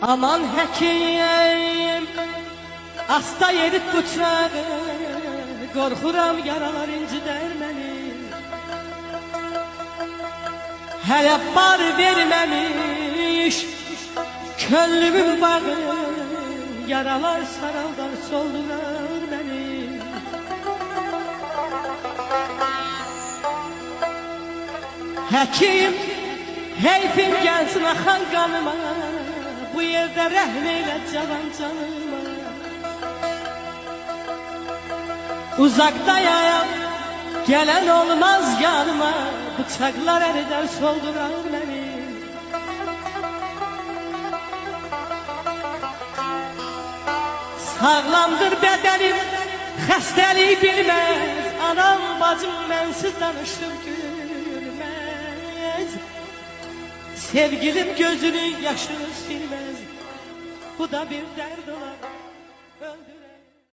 Aman həkim, asta yerib bıçağı, qorxuram yaralar incidər məni. Hələ bar verməmiş könlümün bağı, yaralar saraldar soldurar məni. Həkim, heyfim gəlsin axan qanıma, bu yerdə rəhm elə cavan canıma. Uzaqdayam, gələn olmaz yanıma, bıçaqlar ərilər soldurar məni. Sağlamdır bədənim, xəstəlik bilməz, anam bacım mənsiz danışdım gülməz. Sevgilim gözünün yaşını silməz, bu da bir dərd olar.